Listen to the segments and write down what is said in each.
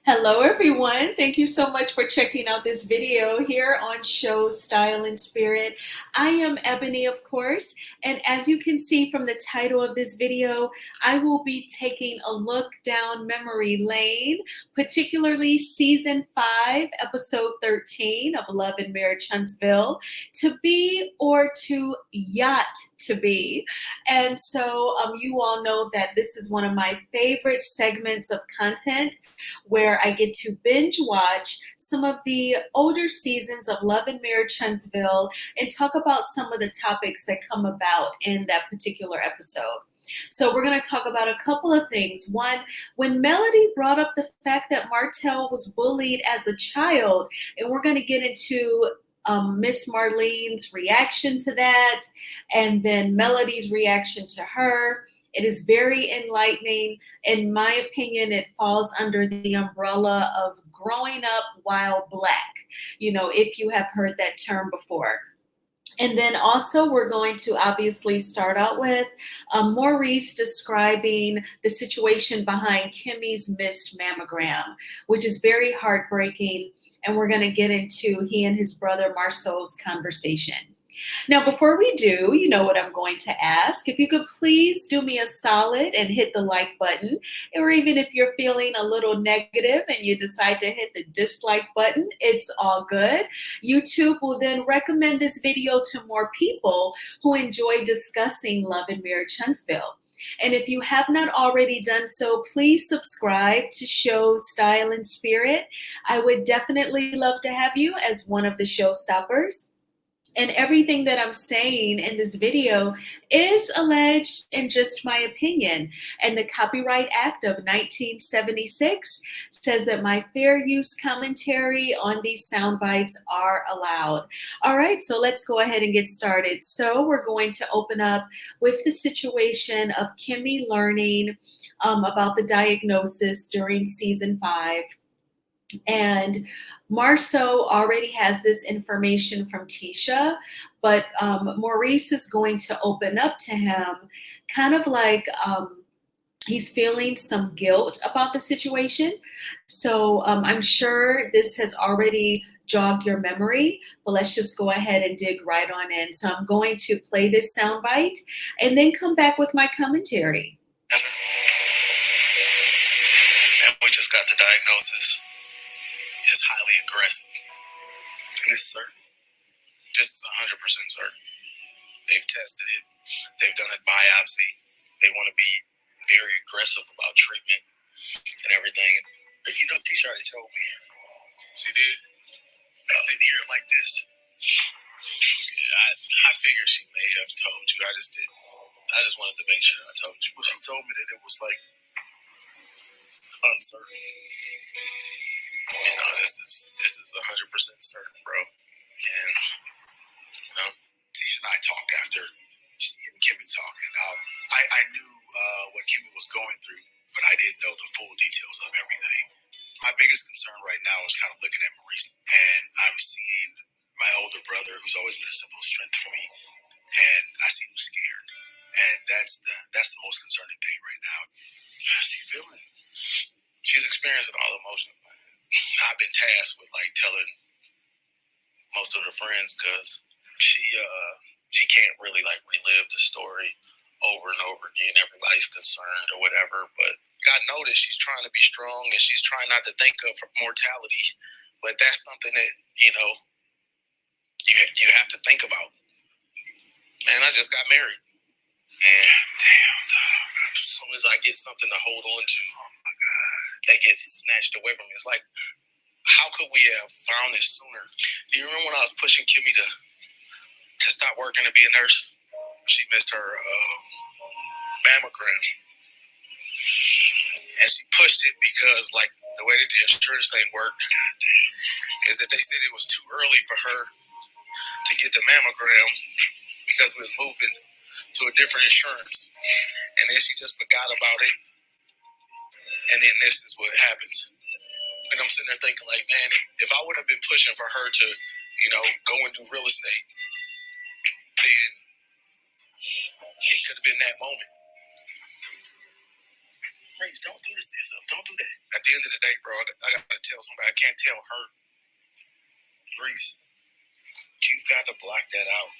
Hello, everyone. Thank you so much for checking out this video here on Show Style and Spirit. I am Ebony, of course, and as you can see from the title of this video, I will be taking a look down memory lane, particularly Season 5, Episode 13 of Love and Marriage Huntsville, To Be or To Yacht to Be. And so you all know that this is one of my favorite segments of content where I get to binge watch some of the older seasons of Love and Marriage Huntsville and talk about some of the topics that come about in that particular episode. So we're going to talk about a couple of things. One, when Melody brought up the fact that Martell was bullied as a child, and we're going to get into Miss Marlene's reaction to that, and then Melody's reaction to her. It is very enlightening. In my opinion, it falls under the umbrella of growing up while Black, if you have heard that term before. And then also we're going to obviously start out with Maurice describing the situation behind Kimmy's missed mammogram, which is very heartbreaking. And we're going to get into he and his brother Marceau's conversation. Now, before we do, you know what I'm going to ask. If you could please do me a solid and hit the like button, or even if you're feeling a little negative and you decide to hit the dislike button, it's all good. YouTube will then recommend this video to more people who enjoy discussing Love and Marriage Huntsville. And if you have not already done so, please subscribe to Show Style and Spirit. I would definitely love to have you as one of the showstoppers. And everything that I'm saying in this video is alleged and just my opinion. And the Copyright Act of 1976 says that my fair use commentary on these sound bites are allowed. All right, so let's go ahead and get started. So we're going to open up with the situation of Kimmy learning about the diagnosis during season 5. And Marceau already has this information from Tisha, but Maurice is going to open up to him kind of like he's feeling some guilt about the situation. So I'm sure this has already jogged your memory, but let's just go ahead and dig right on in. So I'm going to play this soundbite and then come back with my commentary. And we just got the diagnosis. Is highly aggressive. And it's certain. This is 100% certain. They've tested it. They've done a biopsy. They want to be very aggressive about treatment and everything. But you know, Tisha already told me. She did? I didn't hear it like this. Yeah, I figured she may have told you. I just didn't. I just wanted to make sure I told you. Well, she told me that it was like uncertain. You know, this is 100% certain, bro. And Tisha and I talked after she and Kimmy talking. I knew what Kimmy was going through, but I didn't know the full details of everything. My biggest concern right now is kind of looking at Maurice, and I'm seeing my older brother, who's always been a symbol of strength for me, and I see him scared, and that's the most concerning thing right now. How's she feeling? She's experiencing all emotions. I've been tasked with like telling most of the friends because she can't really like relive the story over and over again. Everybody's concerned or whatever, but God knows she's trying to be strong and she's trying not to think of mortality. But that's something that you have to think about. Man, I just got married, and damn, dog. As soon as I get something to hold on to, oh my God, that gets snatched away from me. It's like, how could we have found this sooner? Do you remember when I was pushing Kimmy to stop working to be a nurse? She missed her mammogram. And she pushed it because, like, the way that the insurance thing worked is that they said it was too early for her to get the mammogram because we was moving to a different insurance. And then she just forgot about it. And then this is what happens. And I'm sitting there thinking, like, man, if I would have been pushing for her to, go and do real estate, then it could have been that moment. Maurice, don't do this to yourself. Don't do that. At the end of the day, bro, I gotta tell somebody. I can't tell her, Maurice, you've got to block that out.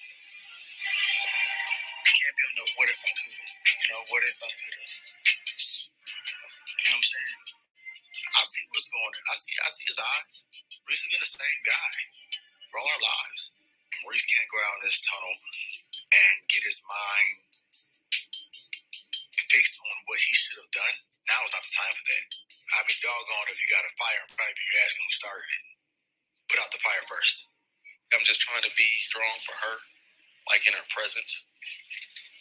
I can't be on no what if I could. What if I could have. You know what I'm saying? I see what's going on. I see his eyes. Maurice has been the same guy for all our lives. Maurice can't go out in this tunnel and get his mind fixed on what he should have done. Now is not the time for that. I'd be doggone if you got a fire in front of you, you're asking who started it. Put out the fire first. I'm just trying to be strong for her, like in her presence.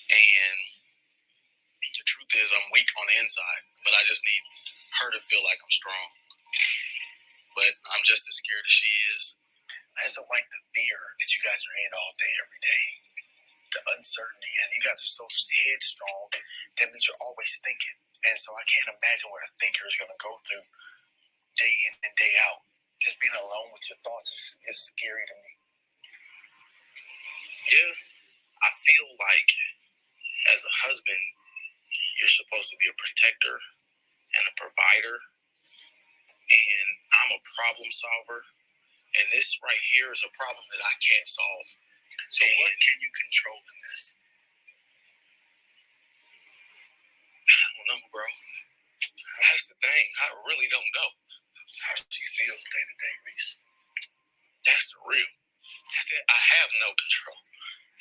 And the truth is I'm weak on the inside, but I just need her to feel like I'm strong. But I'm just as scared as she is. I just don't like the fear that you guys are in all day, every day. The uncertainty, and you guys are so headstrong, that means you're always thinking. And so I can't imagine what a thinker is going to go through day in and day out. Just being alone with your thoughts is scary to me. Yeah, I feel like as a husband, you're supposed to be a protector and a provider. And I'm a problem solver. And this right here is a problem that I can't solve. So what can you control in this? I don't know, bro. That's the thing. I really don't know. How do you feel day to day, Reese? That's the real. I have no control.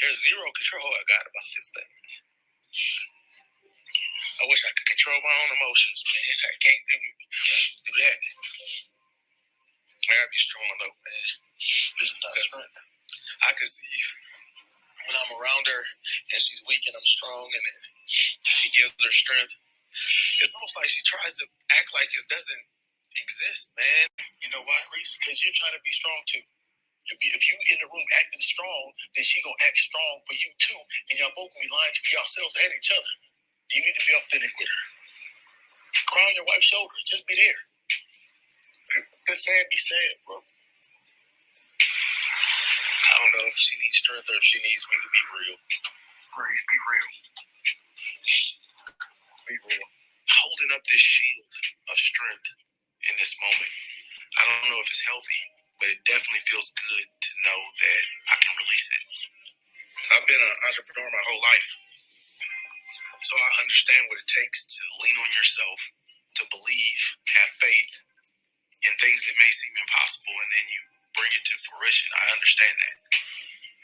There's zero control I got about this thing. I wish I could control my own emotions, man. I can't do that. I gotta be strong though, man. This is not strength. I can see when I'm around her and she's weak and I'm strong, and then he gives her strength. It's almost like she tries to act like it doesn't exist, man. You know why, Reese? Because you're trying to be strong too. If you in the room acting strong, then she gonna act strong for you too, and y'all both gonna be lying to yourselves and each other. You need to be authentic with her. Cry on your wife's shoulder. Just be there. Just sad, be sad, bro. I don't know if she needs strength or if she needs me to be real. Grace, be real. Be real. Holding up this shield of strength in this moment. I don't know if it's healthy, but it definitely feels good to know that I can release it. I've been an entrepreneur my whole life, so I understand what it takes to lean on yourself, to believe, have faith in things that may seem impossible, and then you bring it to fruition. I understand that.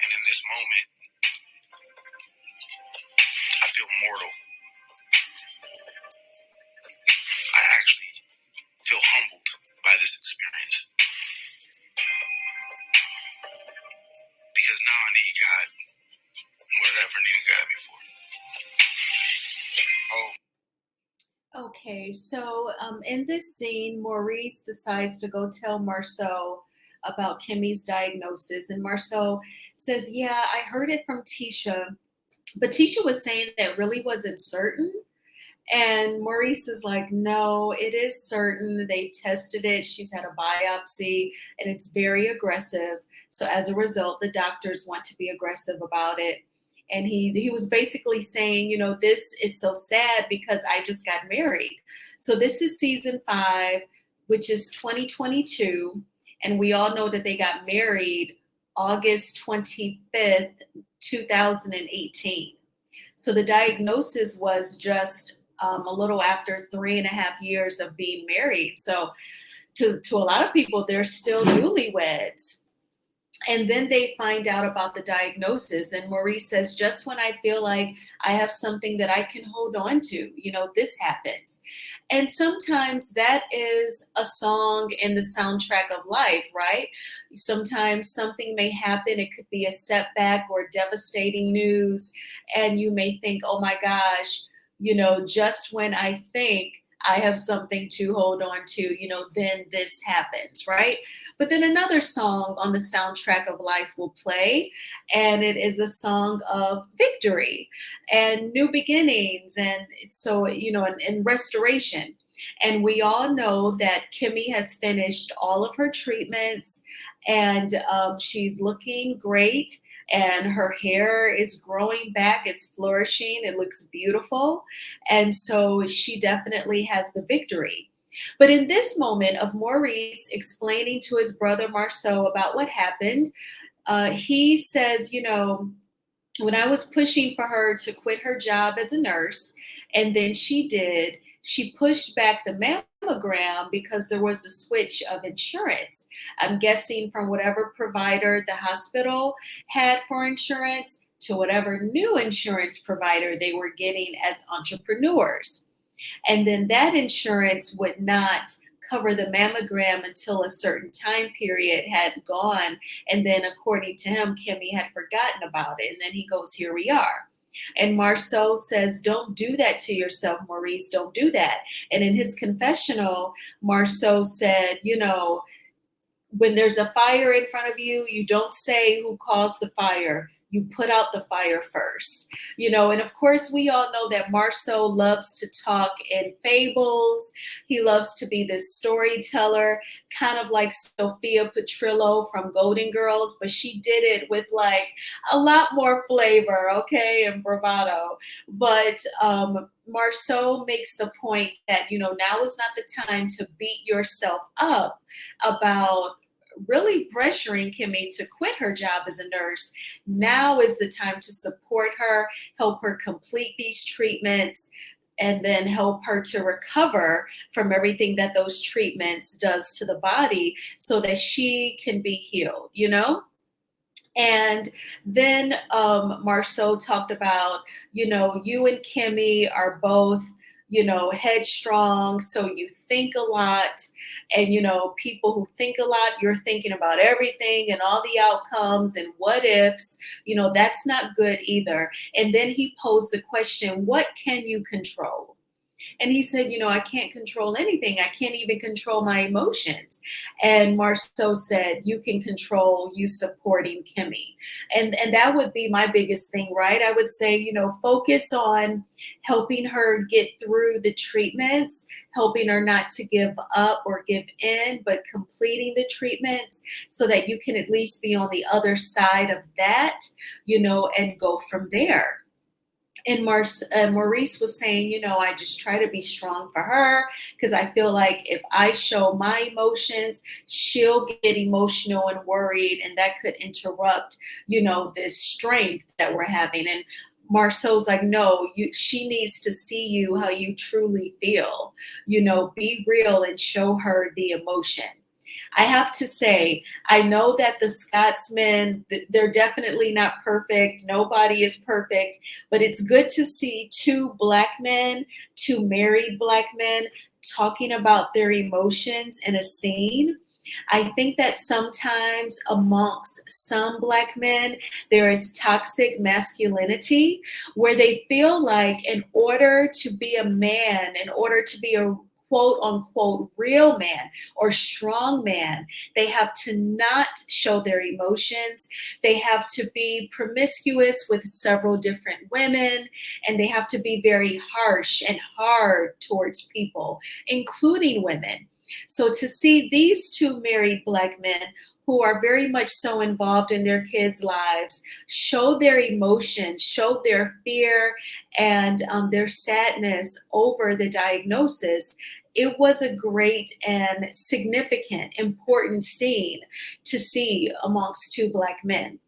And in this moment, I feel mortal. I actually feel humbled by this experience. Because now I need God more than I ever needed God before. Oh. Okay, so in this scene, Maurice decides to go tell Marcel about Kimmy's diagnosis. And Marcel says, yeah, I heard it from Tisha, but Tisha was saying that really wasn't certain. And Maurice is like, no, it is certain. They've tested it. She's had a biopsy and it's very aggressive. So as a result, the doctors want to be aggressive about it. And he was basically saying, you know, this is so sad because I just got married. So this is season 5, which is 2022. And we all know that they got married August 25th, 2018. So the diagnosis was just a little after 3.5 years of being married. So to a lot of people, they're still newlyweds. And then they find out about the diagnosis. And Maurice says, just when I feel like I have something that I can hold on to, you know, this happens. And sometimes that is a song in the soundtrack of life, right? Sometimes something may happen. It could be a setback or devastating news. And you may think, oh my gosh, you know, just when I think I have something to hold on to, you know, then this happens, right? But then another song on the soundtrack of life will play, and it is a song of victory and new beginnings, and so, you know, and restoration. And we all know that Kimmy has finished all of her treatments, and she's looking great. and her hair is growing back, it's flourishing, it looks beautiful. And so she definitely has the victory. But in this moment of Maurice explaining to his brother Marceau about what happened, he says, when I was pushing for her to quit her job as a nurse, and then she did, she pushed back the mammogram because there was a switch of insurance. I'm guessing from whatever provider the hospital had for insurance to whatever new insurance provider they were getting as entrepreneurs. And then that insurance would not cover the mammogram until a certain time period had gone. And then, according to him, Kimmy had forgotten about it. And then he goes, here we are. And Marceau says, don't do that to yourself, Maurice. Don't do that. And in his confessional, Marceau said, when there's a fire in front of you, you don't say who caused the fire. You put out the fire first, and of course we all know that Marceau loves to talk in fables. He loves to be this storyteller, kind of like Sophia Petrillo from Golden Girls, but she did it with like a lot more flavor, okay, and bravado. But Marceau makes the point that, now is not the time to beat yourself up about really pressuring Kimmy to quit her job as a nurse. Now is the time to support her, help her complete these treatments, and then help her to recover from everything that those treatments does to the body so that she can be healed, And then Marceau talked about, you and Kimmy are both, headstrong, so you think a lot. And, people who think a lot, you're thinking about everything and all the outcomes and what ifs, that's not good either. And then he posed the question, what can you control? And he said, I can't control anything. I can't even control my emotions. And Marceau said, you can control you supporting Kimmy. And that would be my biggest thing, right? I would say, focus on helping her get through the treatments, helping her not to give up or give in, but completing the treatments so that you can at least be on the other side of that, and go from there. And Maurice was saying, I just try to be strong for her because I feel like if I show my emotions, she'll get emotional and worried, and that could interrupt, this strength that we're having. And Marceau's like, no, she needs to see you how you truly feel, be real and show her the emotion. I have to say, I know that the Scotsmen, they're definitely not perfect. Nobody is perfect, but it's good to see two married Black men talking about their emotions in a scene. I think that sometimes amongst some Black men, there is toxic masculinity where they feel like in order to be a man, in order to be a quote unquote real man or strong man, they have to not show their emotions. They have to be promiscuous with several different women, and they have to be very harsh and hard towards people, including women. So to see these two married Black men who are very much so involved in their kids' lives show their emotions, show their fear and their sadness over the diagnosis, it was a great and significant, important scene to see amongst two Black men.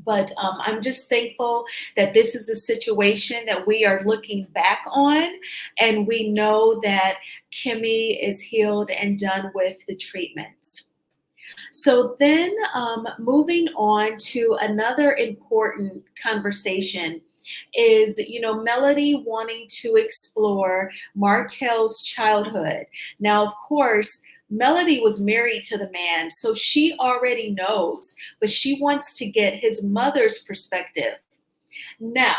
But I'm just thankful that this is a situation that we are looking back on, and we know that Kimmy is healed and done with the treatments. So then moving on to another important conversation is, Melody wanting to explore Martell's childhood. Now, of course, Melody was married to the man, so she already knows, but she wants to get his mother's perspective. Now,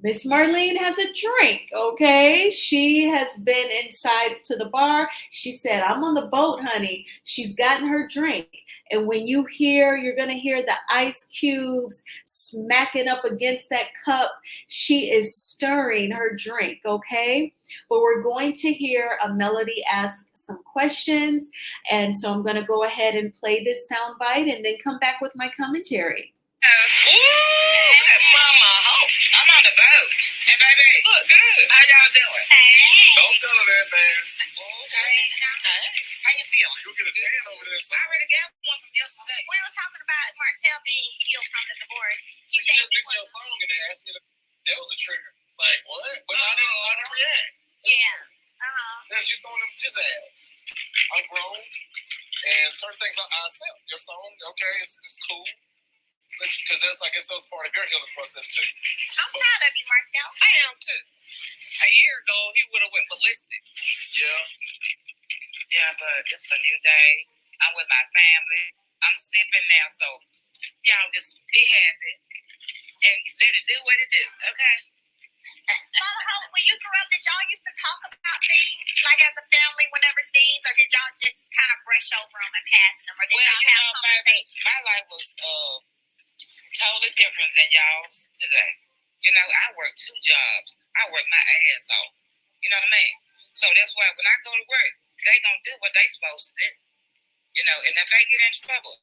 Miss Marlene has a drink, okay? She has been inside to the bar. She said, I'm on the boat, honey. She's gotten her drink. And when you're going to hear the ice cubes smacking up against that cup. She is stirring her drink, okay? But we're going to hear a Melody ask some questions. And so I'm going to go ahead and play this sound bite and then come back with my commentary. Ooh, look at Mama Hope. I'm on the boat. And baby, look good. How y'all doing? Hey. Don't tell her that, man. Okay. Hey. How you feeling? You'll get a tan over there. I already got one from yesterday. We was talking about Martell being healed from the divorce. She just listened to a song and they asked me that was a trigger. Like, what? But I didn't react. Yeah. That's you throwing them his ass. I'm grown. And certain things I accept. Your song, okay, it's cool. Because I guess that was part of your healing process too. I'm proud of you, Martell. I am too. A year ago, he would have went ballistic. Yeah. Yeah, but it's a new day. I'm with my family. I'm sipping now, so y'all just be happy and let it do what it do, okay? Mama Hope, when you grew up, did y'all used to talk about things like as a family whenever things, or did y'all just kind of brush over them and pass them, or did y'all have conversations? My life was totally different than y'all's today. You know, I work 2 jobs. I work my ass off. You know what I mean? So that's why when I go to work, they gonna do what they supposed to do. You know, and if they get in trouble,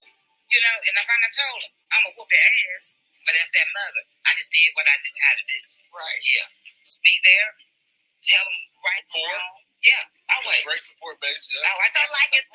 you know, and if I done told them, I'm gonna whoop their ass, but that's their mother. I just did what I knew how to do. Right. Yeah. Just be there, tell them right from wrong. Yeah. Always. Great support base. Yeah. So like if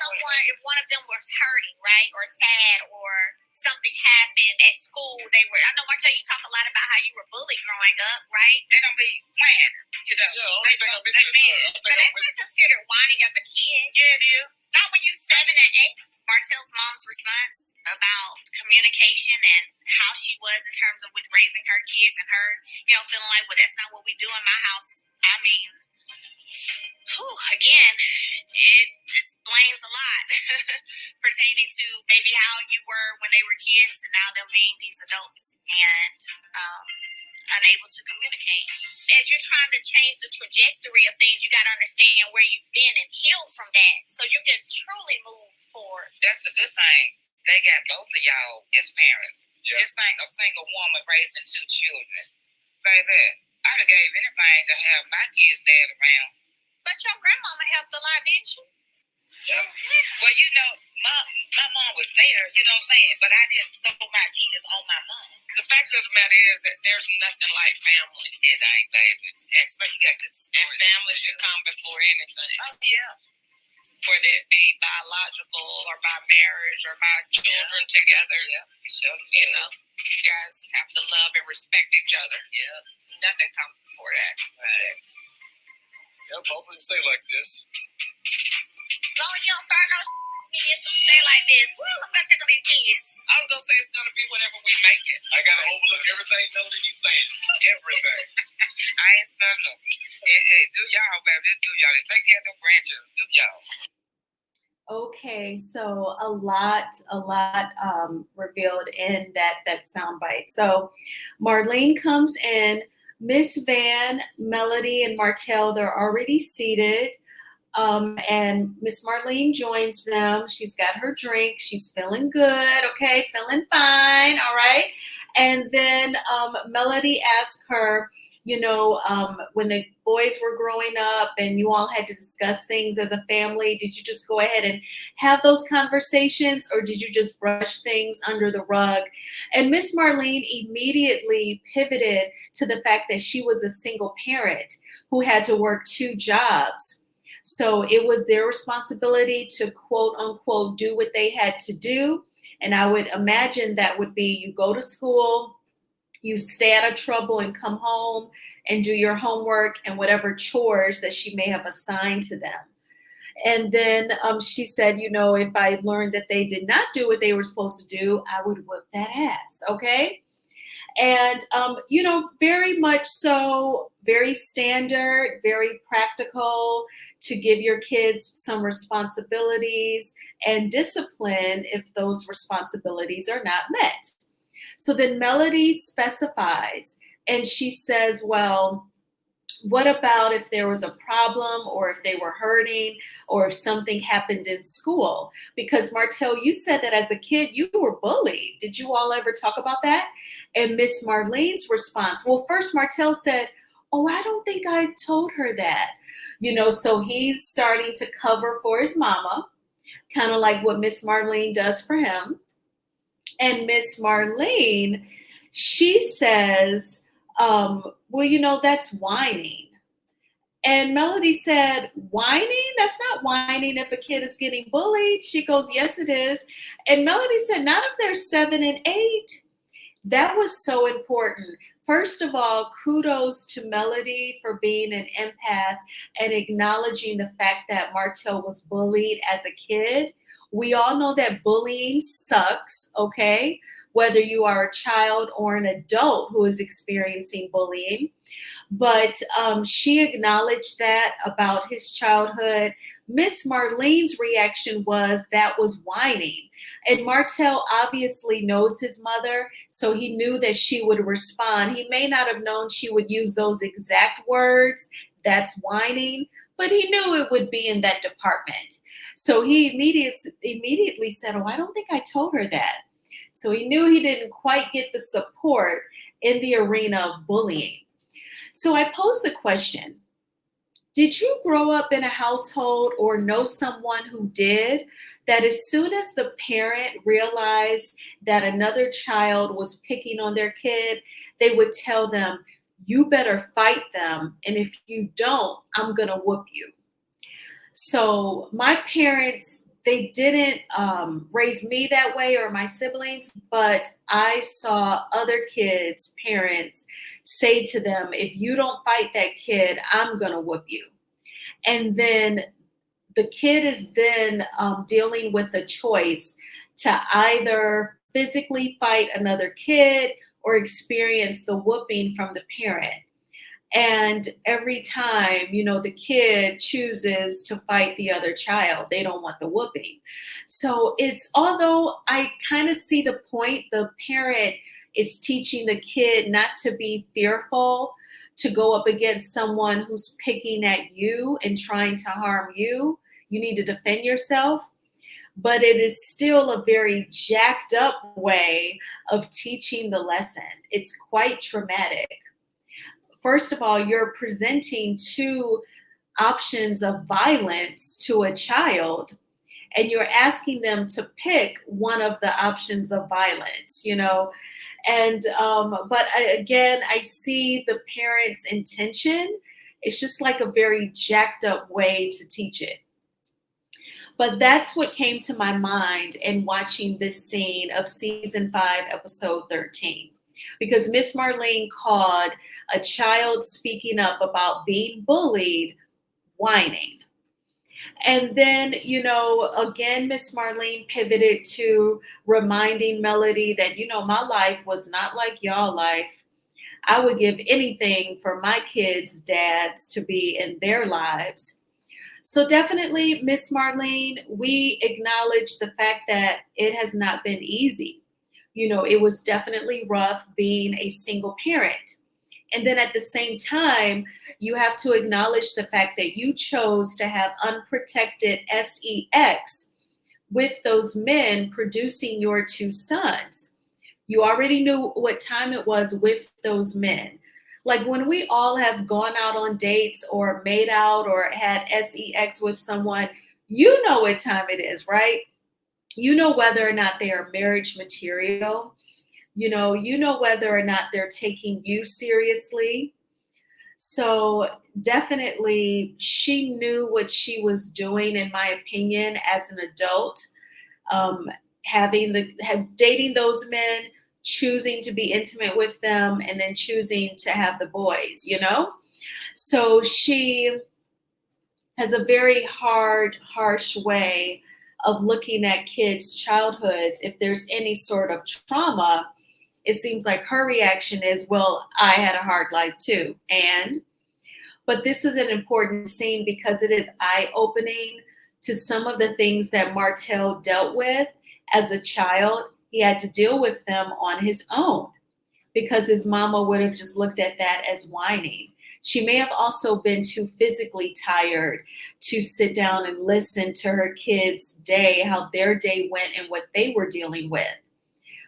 one of them was hurting, right, or sad, or something happened at school, I know Martell, you talk a lot about how you were bullied growing up, right? They don't be whining, you know. Yeah, But that's not considered whining as a kid. Yeah, it is. Not when you're 7 and 8. Martell's mom's response about communication and how she was in terms of with raising her kids and her, feeling like, well, that's not what we do in my house. I mean, again, it explains a lot pertaining to maybe how you were when they were kids and now them being these adults and unable to communicate. As you're trying to change the trajectory of things, you got to understand where you've been and heal from that so you can truly move forward. That's a good thing. They got both of y'all as parents. Yeah. This thing, a single woman raising 2 children. Baby, I'd have gave anything to have my kids' dad around. But your grandmama helped a lot, didn't she? Yeah. Well, you know, my mom was there, you know what I'm saying? But I didn't throw my kids on my mom. The fact of the matter is that there's nothing like family. It ain't, baby. Especially got good stories. And family should come before anything. Oh, yeah. Whether it be biological or by marriage or by children together. Yeah, you know, you guys have to love and respect each other. Yeah. Nothing comes before that. Right. Yep, hopefully you stay like this. As long as you don't start no kids who stay like this, I'm gonna check on these kids. I was gonna say it's gonna be whatever we make it. I gotta overlook everything Melody he's saying. Everything. I ain't studying them. Hey, do y'all, baby. Do y'all. Take care of them grandchildren. Do y'all. Okay, so a lot revealed in that soundbite. So Marlene comes in. Miss Van, Melody, and Martell, they're already seated. And Miss Marlene joins them. She's got her drink. She's feeling good, okay? Feeling fine, all right? And then Melody asks her, when the boys were growing up and you all had to discuss things as a family, did you just go ahead and have those conversations, or did you just brush things under the rug? And Miss Marlene immediately pivoted to the fact that she was a single parent who had to work 2 jobs. So it was their responsibility to quote unquote do what they had to do. And I would imagine that would be you go to school, you stay out of trouble and come home and do your homework and whatever chores that she may have assigned to them. And then she said, if I learned that they did not do what they were supposed to do, I would whip that ass, okay? And, very much so, very standard, very practical to give your kids some responsibilities and discipline if those responsibilities are not met. So then Melody specifies, and she says, well, what about if there was a problem or if they were hurting or if something happened in school? Because Martell, you said that as a kid, you were bullied. Did you all ever talk about that? And Miss Marlene's response, well, first Martell said, oh, I don't think I told her that. So he's starting to cover for his mama, kind of like what Miss Marlene does for him. And Miss Marlene, she says, well, that's whining. And Melody said, whining? That's not whining if a kid is getting bullied. She goes, yes, it is. And Melody said, not if they're 7 and 8. That was so important. First of all, kudos to Melody for being an empath and acknowledging the fact that Martell was bullied as a kid. We all know that bullying sucks, okay? Whether you are a child or an adult who is experiencing bullying. But she acknowledged that about his childhood. Miss Marlene's reaction was that was whining. And Martell obviously knows his mother, so he knew that she would respond. He may not have known she would use those exact words, that's whining, but he knew it would be in that department. So he immediately said, oh, I don't think I told her that. So he knew he didn't quite get the support in the arena of bullying. So I posed the question, did you grow up in a household or know someone who did, that as soon as the parent realized that another child was picking on their kid, they would tell them, you better fight them, and if you don't, I'm gonna whoop you. So my parents, they didn't raise me that way or my siblings, but I saw other kids' parents say to them, if you don't fight that kid, I'm gonna whoop you. And then the kid is then dealing with a choice to either physically fight another kid or experience the whooping from the parent. And every time, the kid chooses to fight the other child, they don't want the whooping. So although I kind of see the point, the parent is teaching the kid not to be fearful, to go up against someone who's picking at you and trying to harm you. You need to defend yourself. But it is still a very jacked up way of teaching the lesson. It's quite traumatic. First of all, you're presenting two options of violence to a child, and you're asking them to pick one of the options of violence, And, but again, I see the parents' intention. It's just like a very jacked up way to teach it. But that's what came to my mind in watching this scene of season 5, episode 13. Because Miss Marlene called a child speaking up about being bullied whining. And then, again, Miss Marlene pivoted to reminding Melody that, my life was not like y'all life. I would give anything for my kids' dads to be in their lives. So definitely, Miss Marlene, we acknowledge the fact that it has not been easy. It was definitely rough being a single parent. And then at the same time, you have to acknowledge the fact that you chose to have unprotected sex with those men producing your 2 sons. You already knew what time it was with those men. Like when we all have gone out on dates or made out or had sex with someone, you know what time it is, right? You know whether or not they are marriage material. You know whether or not they're taking you seriously. So definitely she knew what she was doing, in my opinion, as an adult, dating those men, choosing to be intimate with them, and then choosing to have the boys, So she has a very harsh way of looking at kids' childhoods. If there's any sort of trauma, it seems like her reaction is, well, I had a hard life too. But this is an important scene because it is eye-opening to some of the things that Martell dealt with as a child. He had to deal with them on his own because his mama would have just looked at that as whining. She may have also been too physically tired to sit down and listen to her kids' day, how their day went and what they were dealing with.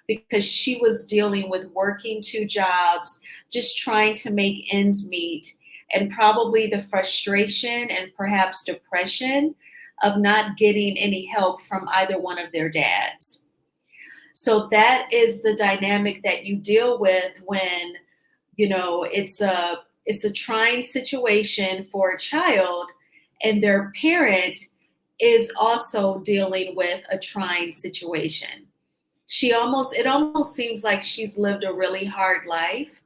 Because she was dealing with working 2 jobs, just trying to make ends meet, and probably the frustration and perhaps depression of not getting any help from either one of their dads. So that is the dynamic that you deal with when, it's a trying situation for a child, and their parent is also dealing with a trying situation. It almost seems like she's lived a really hard life.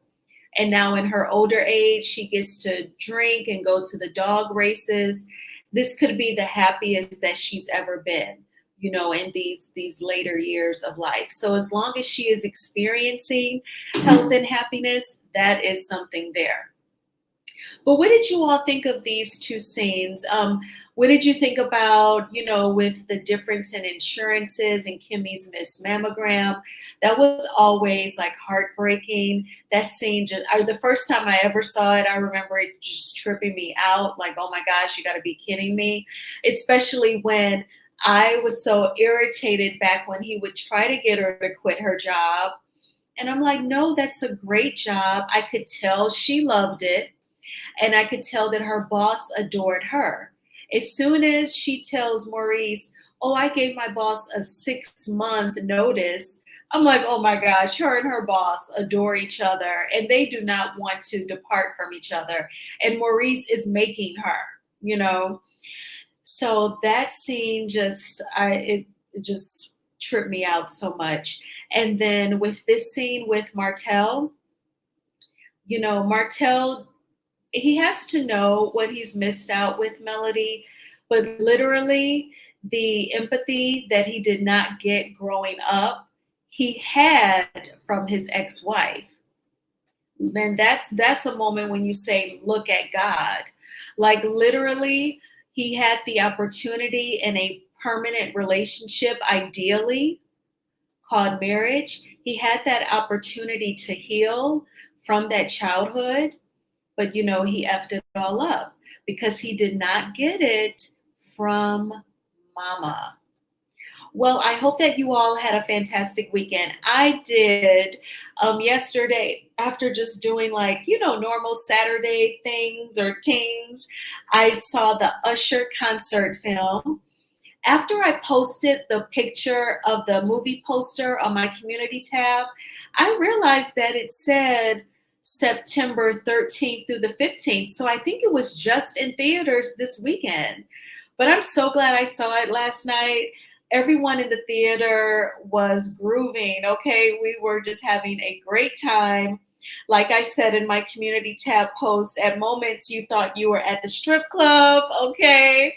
And now in her older age, she gets to drink and go to the dog races. This could be the happiest that she's ever been, in these later years of life. So as long as she is experiencing health and happiness, that is something there. But what did you all think of these two scenes? What did you think about, with the difference in insurances and Kimmy's Miss Mammogram? That was always like heartbreaking. That scene the first time I ever saw it, I remember it just tripping me out. Like, oh my gosh, you got to be kidding me. Especially when I was so irritated back when he would try to get her to quit her job. And I'm like, no, that's a great job. I could tell she loved it. And I could tell that her boss adored her. As soon as she tells Maurice, oh, I gave my boss a 6-month notice, I'm like, oh my gosh, her and her boss adore each other and they do not want to depart from each other. And Maurice is making her. So that scene it just tripped me out so much. And then with this scene with Martell, Martell, he has to know what he's missed out with Melody, but literally the empathy that he did not get growing up, he had from his ex-wife. And that's a moment when you say, look at God. Like literally, he had the opportunity in a permanent relationship, ideally called marriage. He had that opportunity to heal from that childhood. But, he effed it all up because he did not get it from mama. Well, I hope that you all had a fantastic weekend. I did. Yesterday, after just doing normal Saturday things or things, I saw the Usher concert film. After I posted the picture of the movie poster on my community tab, I realized that it said September 13th through the 15th. So I think it was just in theaters this weekend. But I'm so glad I saw it last night. Everyone in the theater was grooving, okay? We were just having a great time. Like I said in my community tab post, at moments you thought you were at the strip club, okay?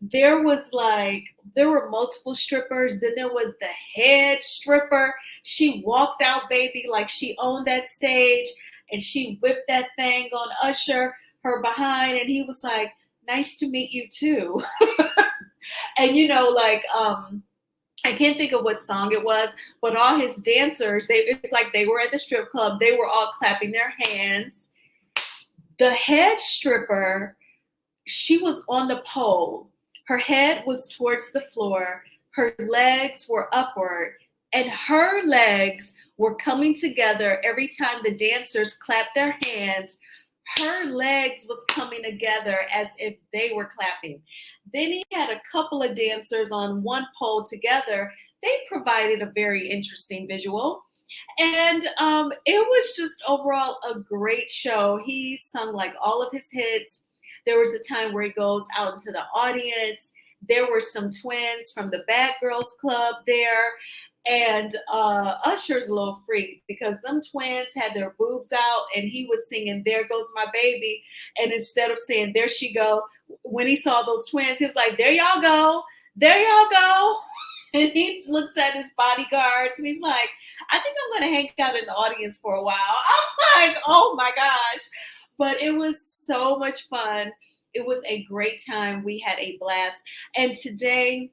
There were multiple strippers. Then there was the head stripper. She walked out, baby, like she owned that stage. And she whipped that thing on Usher, her behind. And he was like, nice to meet you too. And I can't think of what song it was, but all his dancers, it's like they were at the strip club. They were all clapping their hands. The head stripper, she was on the pole. Her head was towards the floor. Her legs were upward, and her legs were coming together every time the dancers clapped their hands. Her legs was coming together as if they were clapping. Then he had a couple of dancers on one pole together. They provided a very interesting visual. And it was just overall a great show. He sung like all of his hits. There was a time where he goes out into the audience. There were some twins from the Bad Girls Club there. And Usher's a little freak because them twins had their boobs out and he was singing There Goes My Baby. And instead of saying there she go, when he saw those twins, he was like, there y'all go. There y'all go. And he looks at his bodyguards and he's like, I think I'm going to hang out in the audience for a while. I'm like, oh my gosh. But it was so much fun. It was a great time. We had a blast. And today,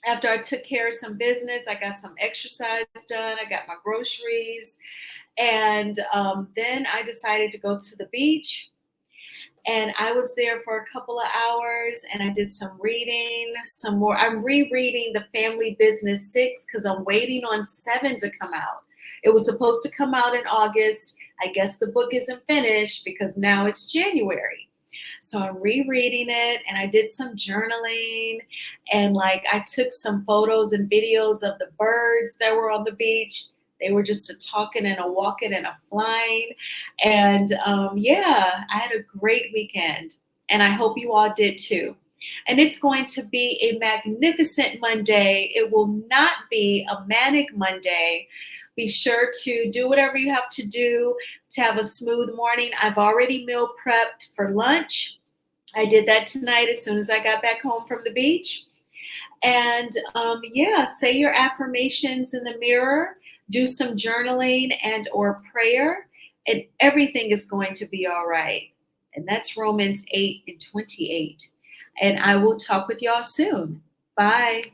after I took care of some business, I got some exercise done. I got my groceries. And then I decided to go to the beach. And I was there for a couple of hours and I did some reading, some more. I'm rereading The Family Business 6 because I'm waiting on 7 to come out. It was supposed to come out in August. I guess the book isn't finished because now it's January. So I'm rereading it, and I did some journaling, and like I took some photos and videos of the birds that were on the beach. They were just a talking and a walking and a flying. And yeah, I had a great weekend, and I hope you all did too. And it's going to be a magnificent Monday. It will not be a manic Monday. Be sure to do whatever you have to do to have a smooth morning. I've already meal prepped for lunch. I did that tonight as soon as I got back home from the beach. And yeah, say your affirmations in the mirror, do some journaling and or prayer, and everything is going to be all right. And that's Romans 8:28. And I will talk with y'all soon. Bye.